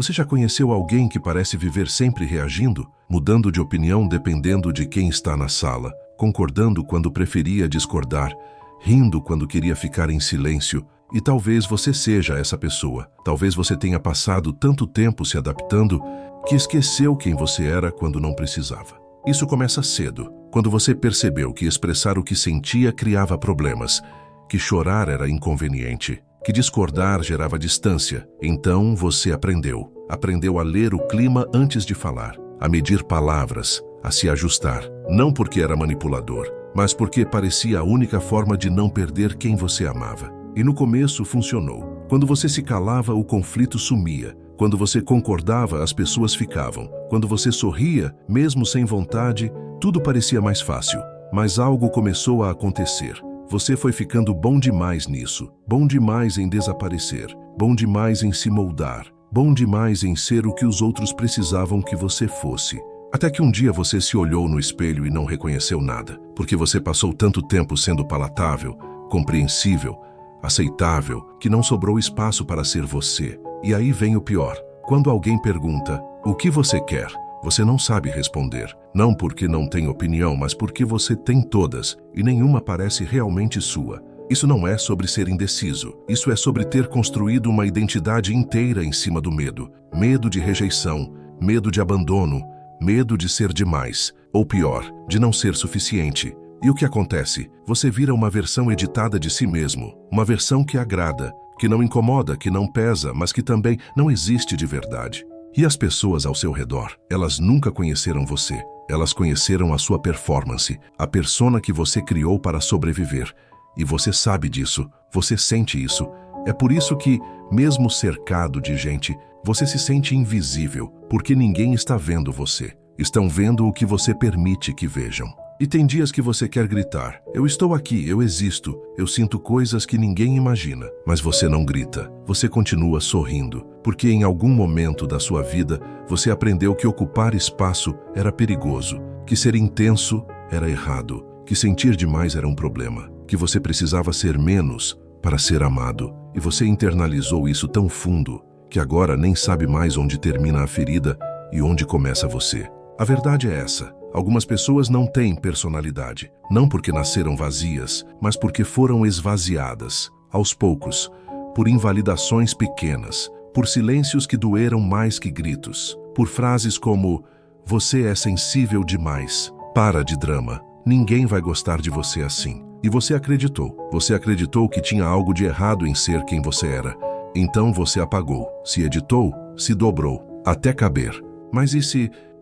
Você já conheceu alguém que parece viver sempre reagindo, mudando de opinião dependendo de quem está na sala, concordando quando preferia discordar, rindo quando queria ficar em silêncio? E talvez você seja essa pessoa. Talvez você tenha passado tanto tempo se adaptando que esqueceu quem você era quando não precisava. Isso começa cedo, quando você percebeu que expressar o que sentia criava problemas, que chorar era inconveniente, que discordar gerava distância. Então você aprendeu a ler o clima antes de falar, a medir palavras, a se ajustar, não porque era manipulador, mas porque parecia a única forma de não perder quem você amava. E no começo funcionou. Quando você se calava, o conflito sumia. Quando você concordava, as pessoas ficavam. Quando você sorria, mesmo sem vontade, tudo parecia mais fácil. Mas algo começou a acontecer. Você foi ficando bom demais nisso. Bom demais em desaparecer. Bom demais em se moldar. Bom demais em ser o que os outros precisavam que você fosse. Até que um dia você se olhou no espelho e não reconheceu nada. Porque você passou tanto tempo sendo palatável, compreensível, aceitável, que não sobrou espaço para ser você. E aí vem o pior. Quando alguém pergunta, o que você quer? Você não sabe responder. Não porque não tem opinião, mas porque você tem todas, e nenhuma parece realmente sua. Isso não é sobre ser indeciso. Isso é sobre ter construído uma identidade inteira em cima do medo. Medo de rejeição, medo de abandono, medo de ser demais, ou pior, de não ser suficiente. E o que acontece? Você vira uma versão editada de si mesmo, uma versão que agrada, que não incomoda, que não pesa, mas que também não existe de verdade. E as pessoas ao seu redor, elas nunca conheceram você. Elas conheceram a sua performance, a persona que você criou para sobreviver. E você sabe disso, você sente isso. É por isso que, mesmo cercado de gente, você se sente invisível, porque ninguém está vendo você. Estão vendo o que você permite que vejam. E tem dias que você quer gritar, eu estou aqui, eu existo, eu sinto coisas que ninguém imagina. Mas você não grita, você continua sorrindo, porque em algum momento da sua vida você aprendeu que ocupar espaço era perigoso, que ser intenso era errado, que sentir demais era um problema, que você precisava ser menos para ser amado. E você internalizou isso tão fundo que agora nem sabe mais onde termina a ferida e onde começa você. A verdade é essa. Algumas pessoas não têm personalidade, não porque nasceram vazias, mas porque foram esvaziadas, aos poucos, por invalidações pequenas, por silêncios que doeram mais que gritos, por frases como, você é sensível demais, para de drama, ninguém vai gostar de você assim. E você acreditou que tinha algo de errado em ser quem você era. Então você apagou, se editou, se dobrou, até caber. Mas e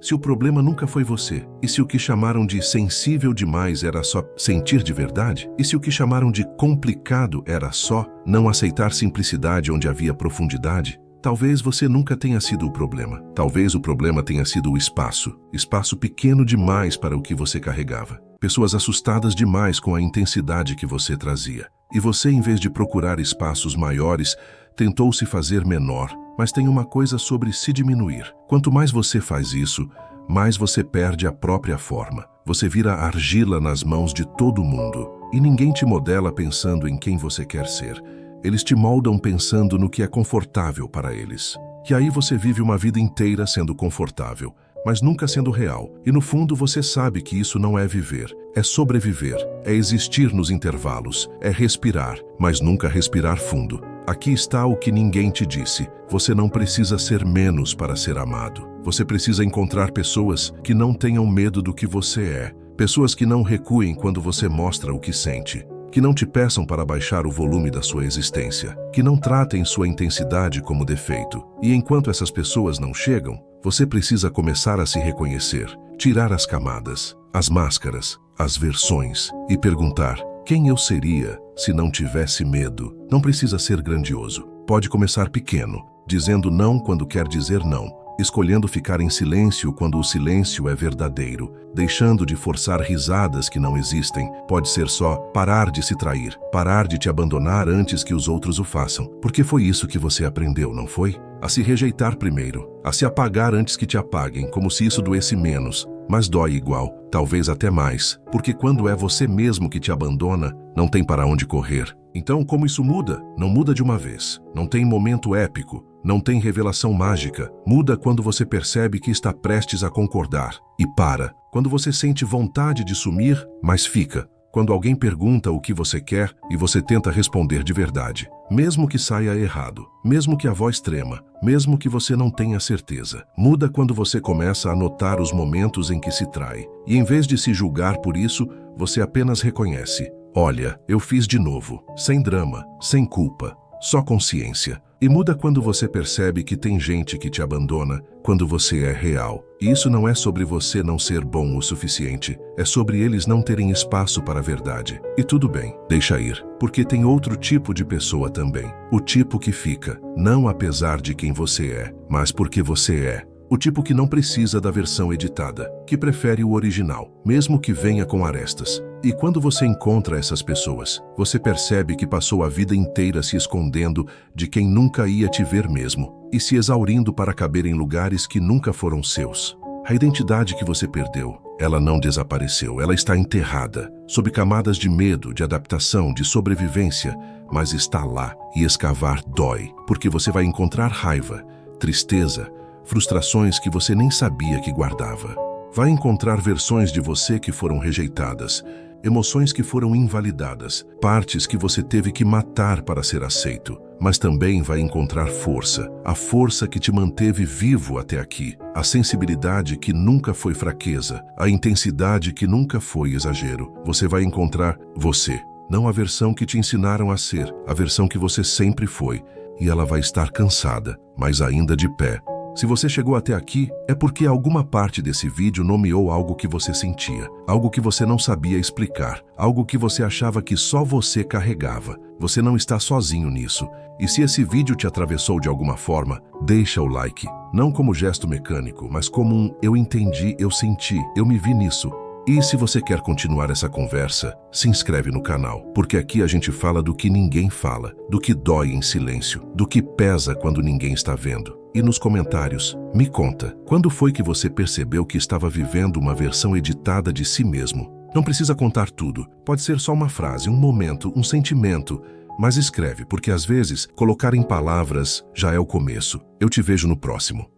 se o problema nunca foi você? E se o que chamaram de sensível demais era só sentir de verdade? E se o que chamaram de complicado era só não aceitar simplicidade onde havia profundidade? Talvez você nunca tenha sido o problema. Talvez o problema tenha sido o espaço. Espaço pequeno demais para o que você carregava. Pessoas assustadas demais com a intensidade que você trazia. E você, em vez de procurar espaços maiores, tentou se fazer menor. Mas tem uma coisa sobre se diminuir. Quanto mais você faz isso, mais você perde a própria forma. Você vira argila nas mãos de todo mundo. E ninguém te modela pensando em quem você quer ser. Eles te moldam pensando no que é confortável para eles. E aí você vive uma vida inteira sendo confortável, mas nunca sendo real. E no fundo você sabe que isso não é viver, é sobreviver, é existir nos intervalos, é respirar, mas nunca respirar fundo. Aqui está o que ninguém te disse. Você não precisa ser menos para ser amado. Você precisa encontrar pessoas que não tenham medo do que você é. Pessoas que não recuem quando você mostra o que sente. Que não te peçam para baixar o volume da sua existência. Que não tratem sua intensidade como defeito. E enquanto essas pessoas não chegam, você precisa começar a se reconhecer. Tirar as camadas, as máscaras, as versões e perguntar: quem eu seria se não tivesse medo? Não precisa ser grandioso. Pode começar pequeno, dizendo não quando quer dizer não, escolhendo ficar em silêncio quando o silêncio é verdadeiro, deixando de forçar risadas que não existem. Pode ser só parar de se trair, parar de te abandonar antes que os outros o façam. Porque foi isso que você aprendeu, não foi? A se rejeitar primeiro, a se apagar antes que te apaguem, como se isso doesse menos. Mas dói igual, talvez até mais, porque quando é você mesmo que te abandona, não tem para onde correr. Então, como isso muda? Não muda de uma vez. Não tem momento épico. Não tem revelação mágica. Muda quando você percebe que está prestes a concordar. E para. Quando você sente vontade de sumir, mas fica. Quando alguém pergunta o que você quer e você tenta responder de verdade. Mesmo que saia errado. Mesmo que a voz trema. Mesmo que você não tenha certeza. Muda quando você começa a notar os momentos em que se trai. E em vez de se julgar por isso, você apenas reconhece. Olha, eu fiz de novo. Sem drama, sem culpa. Só consciência. E muda quando você percebe que tem gente que te abandona quando você é real. E isso não é sobre você não ser bom o suficiente. É sobre eles não terem espaço para a verdade. E tudo bem, deixa ir. Porque tem outro tipo de pessoa também. O tipo que fica, não apesar de quem você é, mas porque você é. O tipo que não precisa da versão editada, que prefere o original, mesmo que venha com arestas. E quando você encontra essas pessoas, você percebe que passou a vida inteira se escondendo de quem nunca ia te ver mesmo, e se exaurindo para caber em lugares que nunca foram seus. A identidade que você perdeu, ela não desapareceu, ela está enterrada, sob camadas de medo, de adaptação, de sobrevivência, mas está lá, e escavar dói, porque você vai encontrar raiva, tristeza, frustrações que você nem sabia que guardava. Vai encontrar versões de você que foram rejeitadas, emoções que foram invalidadas, partes que você teve que matar para ser aceito. Mas também vai encontrar força, a força que te manteve vivo até aqui, a sensibilidade que nunca foi fraqueza, a intensidade que nunca foi exagero. Você vai encontrar você, não a versão que te ensinaram a ser, a versão que você sempre foi, e ela vai estar cansada, mas ainda de pé. Se você chegou até aqui, é porque alguma parte desse vídeo nomeou algo que você sentia, algo que você não sabia explicar, algo que você achava que só você carregava. Você não está sozinho nisso. E se esse vídeo te atravessou de alguma forma, deixa o like. Não como gesto mecânico, mas como um eu entendi, eu senti, eu me vi nisso. E se você quer continuar essa conversa, se inscreve no canal, porque aqui a gente fala do que ninguém fala, do que dói em silêncio, do que pesa quando ninguém está vendo. E nos comentários, me conta, quando foi que você percebeu que estava vivendo uma versão editada de si mesmo? Não precisa contar tudo, pode ser só uma frase, um momento, um sentimento, mas escreve, porque às vezes colocar em palavras já é o começo. Eu te vejo no próximo.